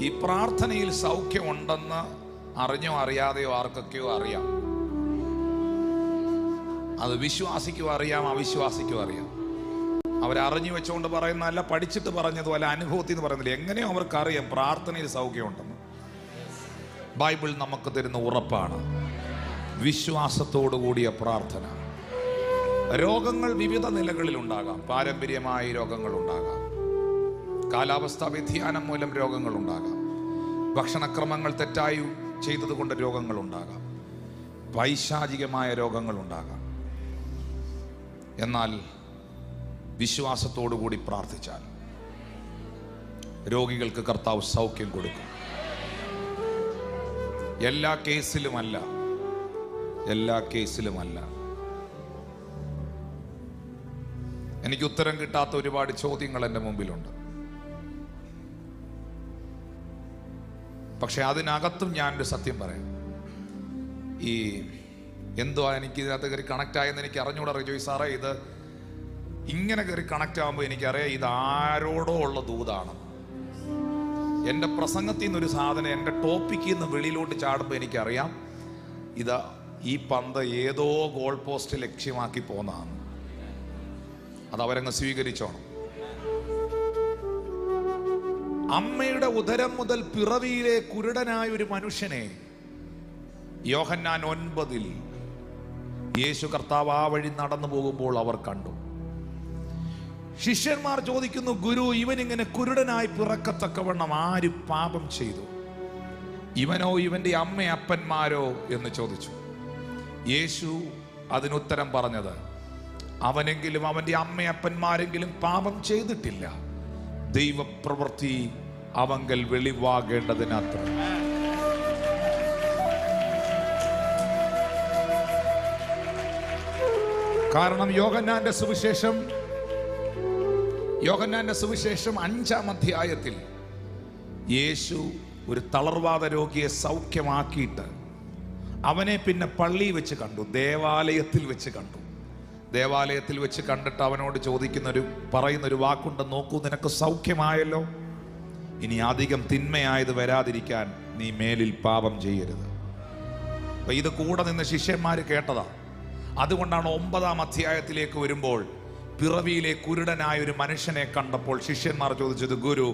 ഈ പ്രാർത്ഥനയിൽ സൗഖ്യമുണ്ടെന്ന് അറിഞ്ഞോ അറിയാതെയോ ആർക്കൊക്കെയോ അറിയാം. അത് വിശ്വാസിക്കും അറിയാം, അവിശ്വാസിക്കും അറിയാം. അവരറിഞ്ഞു വെച്ചുകൊണ്ട് പറയുന്നതല്ല, പഠിച്ചിട്ട് പറഞ്ഞതും അല്ല, അനുഭവത്തിൽ നിന്ന് പറയുന്നില്ല. എങ്ങനെയോ അവർക്കറിയാം പ്രാർത്ഥനയിൽ സൗഖ്യമുണ്ടെന്ന്. ബൈബിൾ നമുക്ക് തരുന്ന ഉറപ്പാണ് വിശ്വാസത്തോടു കൂടിയ പ്രാർത്ഥന. രോഗങ്ങൾ വിവിധ നിലകളിൽ ഉണ്ടാകാം. പാരമ്പര്യമായ രോഗങ്ങൾ ഉണ്ടാകാം, കാലാവസ്ഥാ വ്യതിയാനം മൂലം രോഗങ്ങൾ ഉണ്ടാകാം, ഭക്ഷണക്രമങ്ങൾ തെറ്റായി ചെയ്തതുകൊണ്ട് രോഗങ്ങൾ ഉണ്ടാകാം, പൈശാചികമായ രോഗങ്ങൾ ഉണ്ടാകാം. എന്നാൽ വിശ്വാസത്തോടു കൂടി പ്രാർത്ഥിച്ചാൽ രോഗികൾക്ക് കർത്താവ് സൗഖ്യം കൊടുക്കും. എല്ലാ കേസിലുമല്ല. എനിക്ക് ഉത്തരം കിട്ടാത്ത ഒരുപാട് ചോദ്യങ്ങൾ എൻ്റെ മുമ്പിലുണ്ട്. പക്ഷെ അതിനകത്തും ഞാനൊരു സത്യം പറയാം. ഈ എന്തുവാ എനിക്ക് ഇതിനകത്ത് കയറി കണക്ട് ആയെന്ന് എനിക്ക് അറിഞ്ഞൂടാ ജോയ് സാറേ. ഇത് ഇങ്ങനെ കയറി കണക്ട് ആകുമ്പോൾ എനിക്കറിയാം ഇത് ആരോടോ ഉള്ള ദൂതാണ്. എൻ്റെ പ്രസംഗത്തിൽ നിന്നൊരു സാധനം എൻ്റെ ടോപ്പിക്കിൽ നിന്ന് വെളിയിലോട്ട് ചാടുമ്പോൾ എനിക്കറിയാം ഇത് ഈ പന്ത് ഏതോ ഗോൾ പോസ്റ്റ് ലക്ഷ്യമാക്കി പോന്നതാണ്. അത് അവരങ്ങ് സ്വീകരിച്ചോണം. അമ്മയുടെ ഉദരം മുതൽ പിറവിയിലെ കുരുടനായ ഒരു മനുഷ്യനെ യോഹന്നാൻ 9 യേശു കർത്താവ് ആ വഴി നടന്നു പോകുമ്പോൾ അവർ കണ്ടു. ശിഷ്യന്മാർ ചോദിക്കുന്നു, ഗുരു, ഇവൻ ഇങ്ങനെ കുരുടനായി പിറക്കത്തക്കവണ്ണം ആര് പാപം ചെയ്തു, ഇവനോ ഇവന്റെ അമ്മയപ്പന്മാരോ എന്ന് ചോദിച്ചു. യേശു അതിനുത്തരം പറഞ്ഞത്, അവനെങ്കിലും അവന്റെ അമ്മയപ്പന്മാരെങ്കിലും പാപം ചെയ്തിട്ടില്ല, ദൈവപ്രവൃത്തി അവങ്കൽ വെളിവാകേണ്ടതിനത്ര. കാരണം യോഹന്നാന്റെ സുവിശേഷം 5-ാം അധ്യായത്തിൽ യേശു ഒരു തളർവാദ രോഗിയെ സൗഖ്യമാക്കിയിട്ട് അവനെ പിന്നെ പള്ളിയിൽ വെച്ച് കണ്ടു, ദേവാലയത്തിൽ വെച്ച് കണ്ടു. ദേവാലയത്തിൽ വെച്ച് കണ്ടിട്ട് അവനോട് പറയുന്നൊരു വാക്കുണ്ട്, നോക്കൂ, നിനക്ക് സൗഖ്യമായല്ലോ, ഇനി അധികം തിന്മയായത് വരാതിരിക്കാൻ നീ മേലിൽ പാപം ചെയ്യരുത്. അപ്പൊ ഇത് കൂടെ നിന്ന് ശിഷ്യന്മാർ കേട്ടതാ. അതുകൊണ്ടാണ് 9-ാം അധ്യായത്തിലേക്ക് വരുമ്പോൾ പിറവിയിലെ കുരുടനായ ഒരു മനുഷ്യനെ കണ്ടപ്പോൾ ശിഷ്യന്മാർ ചോദിച്ചത്, ഗുരു,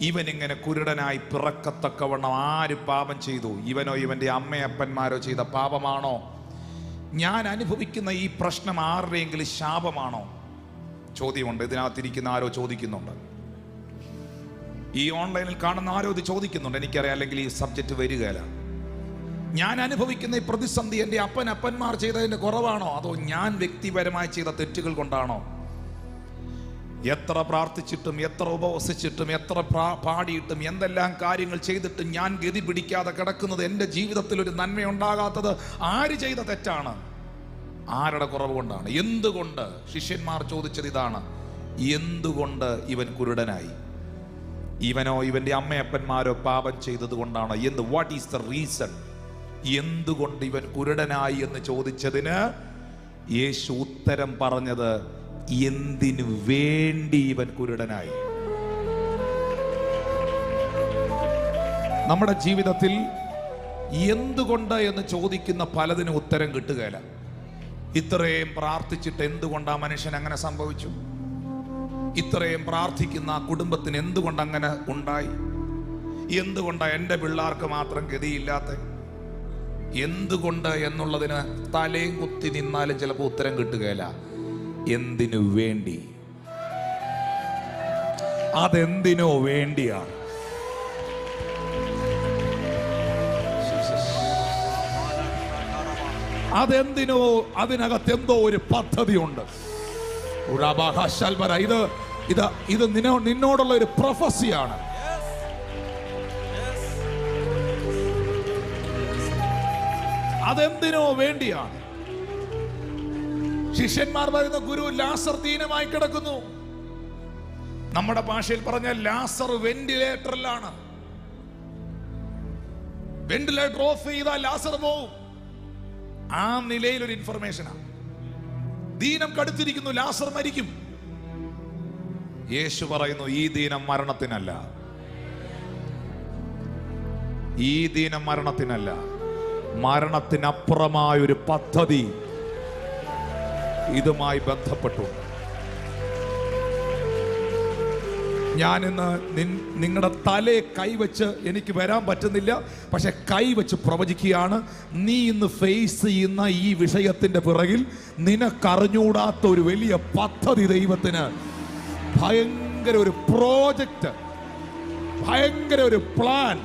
ഇവൻ ഇങ്ങനെ കുരുടനായി പിറക്കത്തക്കവണ്ണം ആര് പാപം ചെയ്തു, ഇവനോ ഇവന്റെ അമ്മയപ്പന്മാരോ ചെയ്ത പാപമാണോ? ഞാൻ അനുഭവിക്കുന്ന ഈ പ്രശ്നം ആരുടെയെങ്കിലും ശാപമാണോ? ചോദ്യമുണ്ട്. ഇതിനകത്തിരിക്കുന്ന ആരോ ചോദിക്കുന്നുണ്ട്. ഈ ഓൺലൈനിൽ കാണുന്ന ആരോ ഇത് ചോദിക്കുന്നുണ്ട്. എനിക്കറിയാം, അല്ലെങ്കിൽ ഈ സബ്ജക്റ്റ് വരികയില്ല. ഞാൻ അനുഭവിക്കുന്ന ഈ പ്രതിസന്ധി എൻ്റെ അപ്പന്മാർ ചെയ്തതിൻ്റെ കുറവാണോ, അതോ ഞാൻ വ്യക്തിപരമായി ചെയ്ത തെറ്റുകൾ കൊണ്ടാണോ? എത്ര പ്രാർത്ഥിച്ചിട്ടും എത്ര ഉപവസിച്ചിട്ടും എത്ര പാടിയിട്ടും എന്തെല്ലാം കാര്യങ്ങൾ ചെയ്തിട്ടും ഞാൻ ഗതി പിടിക്കാതെ കിടക്കുന്നത്, എൻ്റെ ജീവിതത്തിൽ ഒരു നന്മയുണ്ടാകാത്തത് ആര് ചെയ്ത തെറ്റാണ്? ആരുടെ കുറവ് കൊണ്ടാണ്? എന്തുകൊണ്ട്? ശിഷ്യന്മാർ ചോദിച്ചത് ഇതാണ്, എന്തുകൊണ്ട് ഇവൻ കുരുടനായി? ഇവനോ ഇവന്റെ അമ്മയപ്പന്മാരോ പാപം ചെയ്തത് കൊണ്ടാണോ? What is the reason? എന്തുകൊണ്ട് ഇവൻ കുരുടനായി എന്ന് ചോദിച്ചതിന് യേശു ഉത്തരം പറഞ്ഞത്, എന്തിനു വേണ്ടി ഇവൻ കുരുടനായി. നമ്മുടെ ജീവിതത്തിൽ എന്തുകൊണ്ട് എന്ന് ചോദിക്കുന്ന പലതിനും ഉത്തരം കിട്ടുകയില്ല. ഇത്രയും പ്രാർത്ഥിച്ചിട്ട് എന്തുകൊണ്ട് ആ മനുഷ്യൻ അങ്ങനെ സംഭവിച്ചു? ഇത്രയും പ്രാർത്ഥിക്കുന്ന ആ കുടുംബത്തിന് എന്തുകൊണ്ട് അങ്ങനെ ഉണ്ടായി? എന്തുകൊണ്ടാണ് എൻ്റെ പിള്ളേർക്ക് മാത്രം ഗതിയില്ലാത്ത? എന്തുകൊണ്ട് എന്നുള്ളതിന് തലയും കുത്തി നിന്നാലും ചിലപ്പോൾ ഉത്തരം കിട്ടുകയില്ല. എന്തിനു വേണ്ടി? അതെന്തിനോ വേണ്ടിയാണ്. അതെന്തിനോ, അതിനകത്ത് എന്തോ ഒരു പദ്ധതിയുണ്ട്. ഇത് നിന്നോടുള്ള ഒരു പ്രൊഫസിയാണ്. അതെന്തിനോ വേണ്ടിയാണ്. ശിഷ്യന്മാർ പറയുന്ന, ഗുരു, ലാസർ ദീനമായി കിടക്കുന്നു. നമ്മുടെ ഭാഷയിൽ പറഞ്ഞാൽ ലാസർ വെന്റിലേറ്ററിലാണ്. വെന്റിലേറ്റർ ഓഫ് ചെയ്താൽ ലാസർ പോവും. ആ നിലയിലൊരു ഇൻഫർമേഷനാണ്. ദീനം കടുത്തിരിക്കുന്നു, ലാസർ മരിക്കും. യേശു പറയുന്നു, ഈ ദീനം മരണത്തിനല്ല, ഈ ദിനം മരണത്തിനല്ല, മരണത്തിനപ്പുറമായൊരു പദ്ധതി ഇതുമായി ബന്ധപ്പെട്ടുണ്ട്. ഞാനിന്ന് നിങ്ങളുടെ തലയെ കൈവച്ച്, എനിക്ക് വരാൻ പറ്റുന്നില്ല, പക്ഷെ കൈവച്ച് പ്രവചിക്കുകയാണ്, നീ ഇന്ന് ഫേസ് ചെയ്യുന്ന ഈ വിഷയത്തിന്റെ പിറകിൽ നിനക്കറിഞ്ഞൂടാത്ത ഒരു വലിയ പദ്ധതി ദൈവത്തിന്, ഭയങ്കര ഒരു പ്രോജക്റ്റ്, ഭയങ്കര ഒരു പ്ലാൻ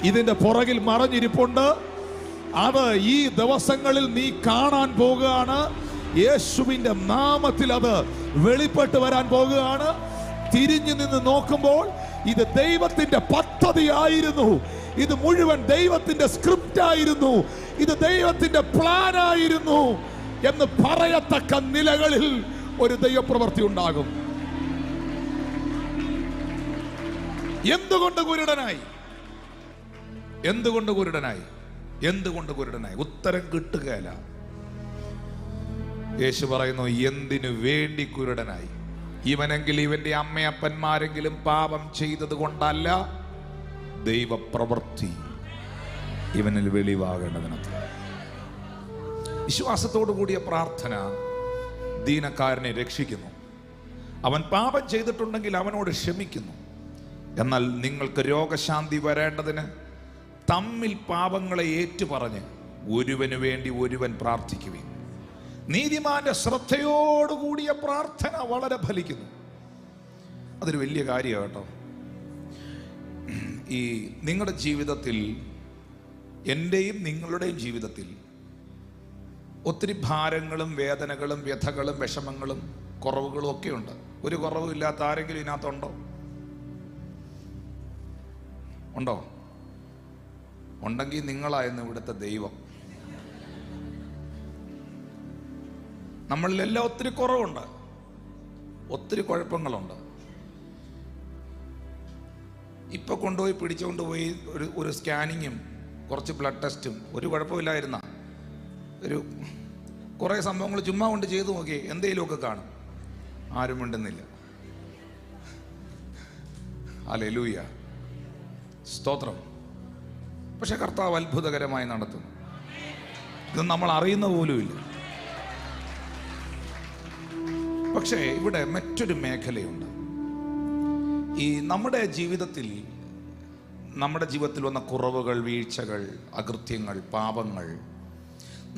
ഇതിന്റെ പുറകിൽ മറഞ്ഞിരിപ്പുണ്ട്. അത് ഈ ദിവസങ്ങളിൽ നീ കാണാൻ പോകുകയാണ്. യേശുവിന്റെ നാമത്തിൽ അത് വെളിപ്പെട്ട് വരാൻ പോകുകയാണ്. തിരിഞ്ഞു നിന്ന് നോക്കുമ്പോൾ ഇത് ദൈവത്തിന്റെ പദ്ധതിയായിരുന്നു, ഇത് മുഴുവൻ ദൈവത്തിന്റെ സ്ക്രിപ്റ്റ് ആയിരുന്നു, ഇത് ദൈവത്തിന്റെ പ്ലാൻ ആയിരുന്നു എന്ന് പറയത്തക്ക നിലകളിൽ ഒരു ദൈവപ്രവൃത്തി ഉണ്ടാകും. എന്തുകൊണ്ട് കുരുടനായി? എന്തുകൊണ്ട് കുരുടനായി? എന്തുകൊണ്ട് കുരുടനായി? ഉത്തരം കിട്ടുകയില്ല. യേശു പറയുന്നു, എന്തിനു വേണ്ടി കുരുടനായി? ഇവനെങ്കിൽ ഇവന്റെ അമ്മയപ്പന്മാരെങ്കിലും പാപം ചെയ്തത് കൊണ്ടല്ല, ദൈവപ്രവൃത്തി ഇവനിൽ വെളിവാകേണ്ടതിനത്ര. വിശ്വാസത്തോടു കൂടിയ പ്രാർത്ഥന ദീനക്കാരനെ രക്ഷിക്കുന്നു. അവൻ പാപം ചെയ്തിട്ടുണ്ടെങ്കിൽ അവനോട് ക്ഷമിക്കുന്നു. എന്നാൽ നിങ്ങൾക്ക് രോഗശാന്തി വരേണ്ടതിന് തമ്മിൽ പാപങ്ങളെ ഏറ്റുപറഞ്ഞ് ഒരുവന് വേണ്ടി ഒരുവൻ പ്രാർത്ഥിക്കുവിൻ. നീതിമാന്റെ ശ്രദ്ധയോടുകൂടിയ പ്രാർത്ഥന വളരെ ഫലിക്കുന്നു. അതൊരു വലിയ കാര്യമാണ് കേട്ടോ. ഈ നിങ്ങളുടെ ജീവിതത്തിൽ, എൻ്റെയും നിങ്ങളുടെയും ജീവിതത്തിൽ ഒത്തിരി ഭാരങ്ങളും വേദനകളും വ്യഥകളും വിഷമങ്ങളും കുറവുകളും ഒക്കെ ഉണ്ട്. ഒരു കുറവും ഇല്ലാത്ത ആരെങ്കിലും ഇതിനകത്തുണ്ടോ? ഉണ്ടോ? ഉണ്ടെങ്കിൽ നിങ്ങളായിരുന്നു ഇവിടുത്തെ ദൈവം. നമ്മളിലെല്ലാം ഒത്തിരി കുറവുണ്ട്, ഒത്തിരി കുഴപ്പങ്ങളുണ്ട്. ഇപ്പൊ കൊണ്ടുപോയി പിടിച്ചുകൊണ്ടുപോയി ഒരു സ്കാനിങ്ങും കുറച്ച് ബ്ലഡ് ടെസ്റ്റും ഒരു കുഴപ്പമില്ലായിരുന്ന ഒരു കുറേ സംഭവങ്ങൾ ചുമ്മാ കൊണ്ട് ചെയ്തു നോക്കിയേ, എന്തെങ്കിലുമൊക്കെ കാണും. ആരും മിണ്ടുന്നില്ല. ഹല്ലേലൂയ, സ്തോത്രം. പക്ഷെ കർത്താവ് അത്ഭുതകരമായി നടത്തുന്നു. ഇത് നമ്മൾ അറിയുന്ന പോലുമില്ല. പക്ഷേ ഇവിടെ മറ്റൊരു മേഖലയുണ്ട്. ഈ നമ്മുടെ ജീവിതത്തിൽ വന്ന കുറവുകൾ, വീഴ്ചകൾ, അകൃത്യങ്ങൾ, പാപങ്ങൾ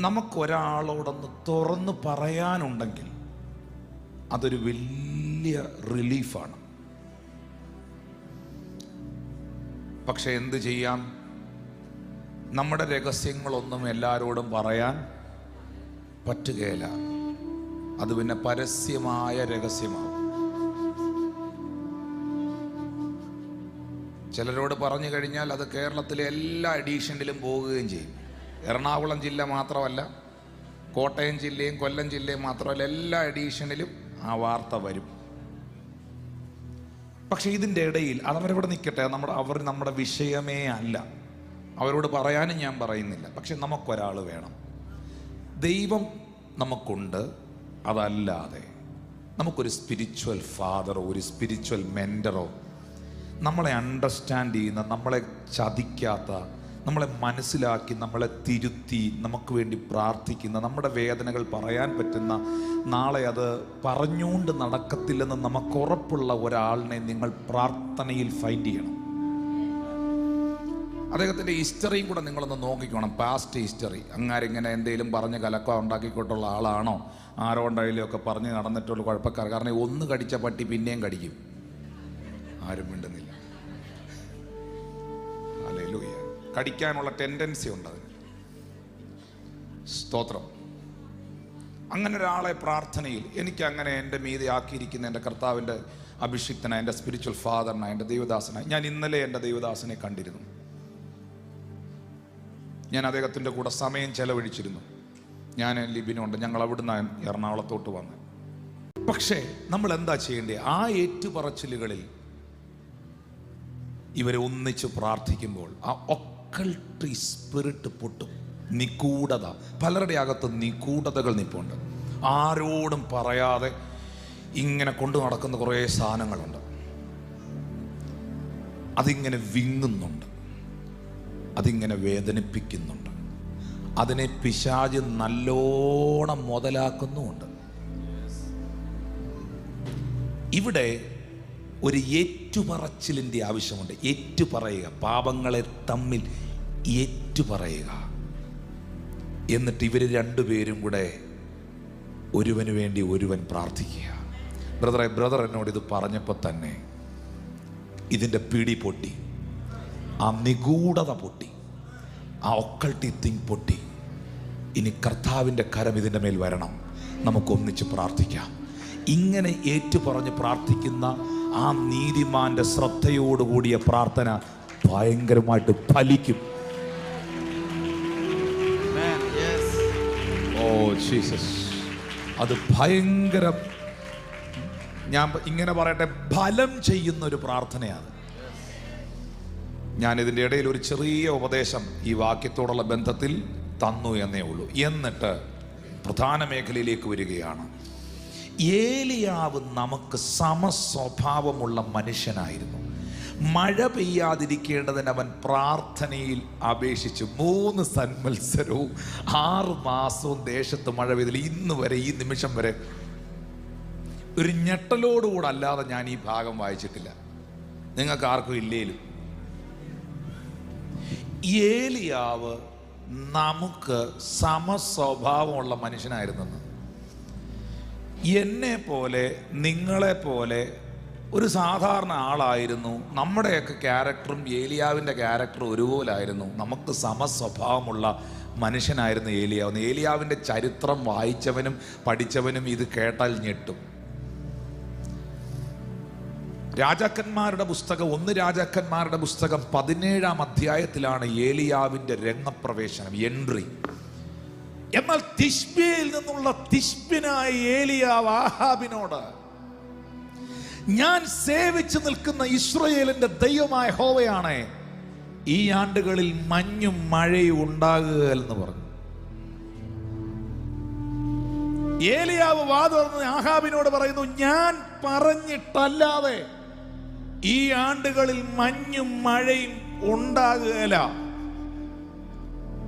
നമുക്കൊരാളോടൊന്ന് തുറന്നു പറയാനുണ്ടെങ്കിൽ അതൊരു വലിയ റിലീഫാണ്. പക്ഷെ എന്ത് ചെയ്യാം? നമ്മുടെ രഹസ്യങ്ങളൊന്നും എല്ലാവരോടും പറയാൻ പറ്റുകയില്ല. അത് പിന്നെ പരസ്യമായ രഹസ്യമാവും. ചിലരോട് പറഞ്ഞു കഴിഞ്ഞാൽ അത് കേരളത്തിലെ എല്ലാ എഡീഷനിലും പോവുകയും ചെയ്യും. എറണാകുളം ജില്ല മാത്രമല്ല, കോട്ടയം ജില്ലയും കൊല്ലം ജില്ലയും മാത്രമല്ല, എല്ലാ എഡീഷനിലും ആ വാർത്ത വരും. പക്ഷെ ഇതിൻ്റെ ഇടയിൽ അതവരവിടെ നിൽക്കട്ടെ, അവർ നമ്മുടെ വിഷയമേ അല്ല, അവരോട് പറയാനും ഞാൻ പറയുന്നില്ല. പക്ഷെ നമുക്കൊരാൾ വേണം. ദൈവം നമുക്കുണ്ട്. അതല്ലാതെ നമുക്കൊരു സ്പിരിച്വൽ ഫാദറോ ഒരു സ്പിരിച്വൽ മെൻറ്ററോ, നമ്മളെ അണ്ടർസ്റ്റാൻഡ് ചെയ്യുന്ന, നമ്മളെ ചതിക്കാത്ത, നമ്മളെ മനസ്സിലാക്കി, നമ്മളെ തിരുത്തി, നമുക്ക് വേണ്ടി പ്രാർത്ഥിക്കുന്ന, നമ്മുടെ വേദനകൾ പറയാൻ പറ്റുന്ന, നാളെ അത് പറഞ്ഞുകൊണ്ട് നടക്കത്തില്ലെന്ന് നമുക്കുറപ്പുള്ള ഒരാളിനെ നിങ്ങൾ പ്രാർത്ഥനയിൽ ഫൈൻഡ് ചെയ്യണം. അദ്ദേഹത്തിൻ്റെ ഹിസ്റ്ററിയും കൂടെ നിങ്ങളൊന്ന് നോക്കിക്കോണം. Past history. അങ്ങാരിങ്ങനെ എന്തെങ്കിലും പറഞ്ഞ് കലക്ക ഉണ്ടാക്കിക്കൊണ്ടുള്ള ആളാണോ, ആരോ ഉണ്ടായാലും ഒക്കെ പറഞ്ഞ് നടന്നിട്ടുള്ള കുഴപ്പക്കാർ. കാരണം ഒന്ന് കടിച്ച പട്ടി പിന്നെയും കടിക്കും. ആരും മിണ്ടുന്നില്ല. ഹല്ലേലൂയ. കടിക്കാനുള്ള ടെൻഡൻസി ഉണ്ട് അതിന്. സ്തോത്രം. അങ്ങനെ ഒരാളെ പ്രാർത്ഥനയിൽ എനിക്ക് അങ്ങനെ എൻ്റെ മീതെ ആക്കിയിരിക്കുന്ന എൻ്റെ കർത്താവിൻ്റെ അഭിഷിക്തനായ എൻ്റെ സ്പിരിച്വൽ ഫാദറിനായ എൻ്റെ ദൈവദാസനായി ഞാൻ ഇന്നലെ എൻ്റെ ദൈവദാസനെ കണ്ടിരുന്നു. ഞാൻ അദ്ദേഹത്തിൻ്റെ കൂടെ സമയം ചെലവഴിച്ചിരുന്നു. ഞാൻ ലിബിനുണ്ട്, ഞങ്ങൾ അവിടുന്ന് എറണാകുളത്തോട്ട് വന്ന്. പക്ഷേ നമ്മൾ എന്താ ചെയ്യേണ്ടത്? ആ ഏറ്റുപറച്ചിലുകളിൽ ഇവരെ ഒന്നിച്ച് പ്രാർത്ഥിക്കുമ്പോൾ ആ ഒക്കൾട്ട് സ്പിരിറ്റ് പൊട്ടും. നിഗൂഢത, പലരുടെ അകത്ത് നിഗൂഢതകൾ നിൽപ്പുണ്ട്. ആരോടും പറയാതെ ഇങ്ങനെ കൊണ്ടു നടക്കുന്ന കുറേ സാധനങ്ങളുണ്ട്. അതിങ്ങനെ വിങ്ങുന്നുണ്ട്. അതിങ്ങനെ വേദനിപ്പിക്കുന്നുണ്ട്. അതിനെ പിശാച് നല്ലോണം മുതലാക്കുന്നുമുണ്ട്. ഇവിടെ ഒരു ഏറ്റുപറച്ചിലിൻ്റെ ആവശ്യമുണ്ട്. ഏറ്റുപറയുക, പാപങ്ങളെ തമ്മിൽ ഏറ്റുപറയുക. എന്നിട്ട് ഇവർ രണ്ടുപേരും കൂടെ ഒരുവന് വേണ്ടി ഒരുവൻ പ്രാർത്ഥിക്കുക. ബ്രദർ എന്നോട് ഇത് പറഞ്ഞപ്പോൾ തന്നെ ഇതിൻ്റെ പിടി പൊട്ടി, ആ നിഗൂഢത പൊട്ടി, ആ ഒക്കൾട്ടി തിങ് പൊട്ടി. ഇനി കർത്താവിൻ്റെ കരം ഇതിൻ്റെ മേൽ വരണം, നമുക്കൊന്നിച്ച് പ്രാർത്ഥിക്കാം. ഇങ്ങനെ ഏറ്റുപറഞ്ഞ് പ്രാർത്ഥിക്കുന്ന ആ നീതിമാന്റെ ശ്രദ്ധയോടുകൂടിയ പ്രാർത്ഥന ഭയങ്കരമായിട്ട് ഫലിക്കും. ഓ ജീസസ്, അത് ഭയങ്കര, ഞാൻ ഇങ്ങനെ പറയട്ടെ, ഫലം ചെയ്യുന്ന ഒരു പ്രാർത്ഥനയാണ്. ഞാൻ ഇതിൻ്റെ ഇടയിൽ ഒരു ചെറിയ ഉപദേശം ഈ വാക്യത്തോടുള്ള ബന്ധത്തിൽ തന്നു എന്നേ ഉള്ളൂ. എന്നിട്ട് പ്രധാന മേഖലയിലേക്ക് വരികയാണ്. ഏലിയാവ് നമുക്ക് സമസ്വഭാവമുള്ള മനുഷ്യനായിരുന്നു. മഴ പെയ്യാതിരിക്കേണ്ടതിന് അവൻ പ്രാർത്ഥനയിൽ അപേക്ഷിച്ചു. 3 സംവത്സരവും 6 മാസവും ദേശത്ത് മഴ പെയ്തില്ല. ഇന്ന് വരെ, ഈ നിമിഷം വരെ ഒരു ഞെട്ടലോടുകൂടെ അല്ലാതെ ഞാൻ ഈ ഭാഗം വായിച്ചിട്ടില്ല. നിങ്ങൾക്ക് ആർക്കും ഇല്ലേലും. ഏലിയാവ് നമുക്ക് സമസ്വഭാവമുള്ള മനുഷ്യനായിരുന്നെന്ന്. എന്നെ പോലെ നിങ്ങളെ പോലെ ഒരു സാധാരണ ആളായിരുന്നു. നമ്മുടെയൊക്കെ ക്യാരക്ടറും ഏലിയാവിൻ്റെ ക്യാരക്ടറും ഒരുപോലായിരുന്നു. നമുക്ക് സമസ്വഭാവമുള്ള മനുഷ്യനായിരുന്നു ഏലിയാവ്. ഏലിയാവിൻ്റെ ചരിത്രം വായിച്ചവനും പഠിച്ചവനും ഇത് കേട്ടാൽ ഞെട്ടും. രാജാക്കന്മാരുടെ പുസ്തകം 1 രാജാക്കന്മാരുടെ പുസ്തകം 17-ാം അധ്യായത്തിലാണ് ഏലിയാവിൻ്റെ രംഗപ്രവേശനം, എൻട്രി. എന്നാൽ തിശ്ബിയിൽ നിന്നുള്ള തിശ്ബിനായ ഏലിയാവ് ആഹാബിനോട്, ഞാൻ സേവിച്ചു നിൽക്കുന്ന ഇസ്രായേലിന്റെ ദൈവമായ യഹോവയാണ്, ഈ ആണ്ടുകളിൽ മഞ്ഞും മഴയും ഉണ്ടാകുക എന്ന് പറഞ്ഞു. ഏലിയാവ് വാ തുറന്ന് ആഹാബിനോട് പറയുന്നു, ഞാൻ പറഞ്ഞിട്ടല്ലാതെ ഈ ആണ്ടുകളിൽ മഞ്ഞും മഴയും ഉണ്ടാകുകയില്ല.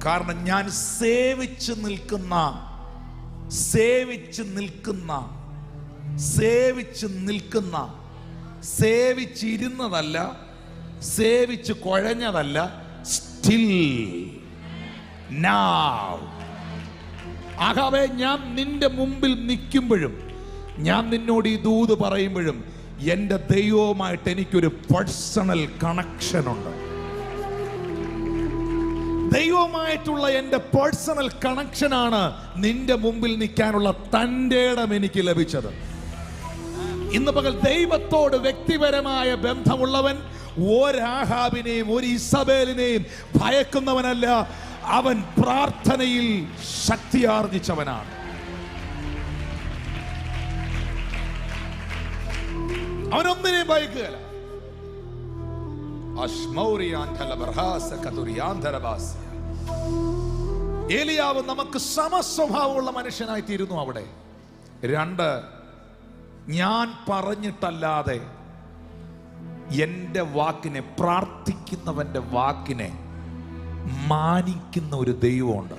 കാരണം ഞാൻ സേവിച്ചിരുന്നതല്ല, സേവിച്ച് കുഴഞ്ഞതല്ല, സ്റ്റിൽ നൗ. ആഹാബേ, ഞാൻ നിന്റെ മുമ്പിൽ നിൽക്കുമ്പോഴും, ഞാൻ നിന്നോട് ഈ ദൂത് പറയുമ്പോഴും എൻ്റെ ദൈവവുമായിട്ട് എനിക്കൊരു പേഴ്സണൽ കണക്ഷൻ ഉണ്ട്. ദൈവവുമായിട്ടുള്ള എൻ്റെ പേഴ്സണൽ കണക്ഷനാണ് നിന്റെ മുമ്പിൽ നിൽക്കാനുള്ള തൻ്റെ ഇടം എനിക്ക് ലഭിച്ചത്. ഇന്ന് പകൽ ദൈവത്തോട് വ്യക്തിപരമായ ബന്ധമുള്ളവൻ ഒരാഹാബിനെയും ഒരു ഇസബേലിനെയും ഭയക്കുന്നവനല്ല. അവൻ പ്രാർത്ഥനയിൽ ശക്തിയാർജിച്ചവനാണ്. അവനൊന്നിനെയും ഭയക്കുകയില്ല. ഏലിയാവ് നമുക്ക് സമസ്വഭാവമുള്ള മനുഷ്യനായി തീരുന്നു. അവിടെ 2, ഞാൻ പറഞ്ഞിട്ടല്ലാതെ എൻ്റെ വാക്കിനെ, പ്രാർത്ഥിക്കുന്നവന്റെ വാക്കിനെ മാനിക്കുന്ന ഒരു ദൈവമുണ്ട്.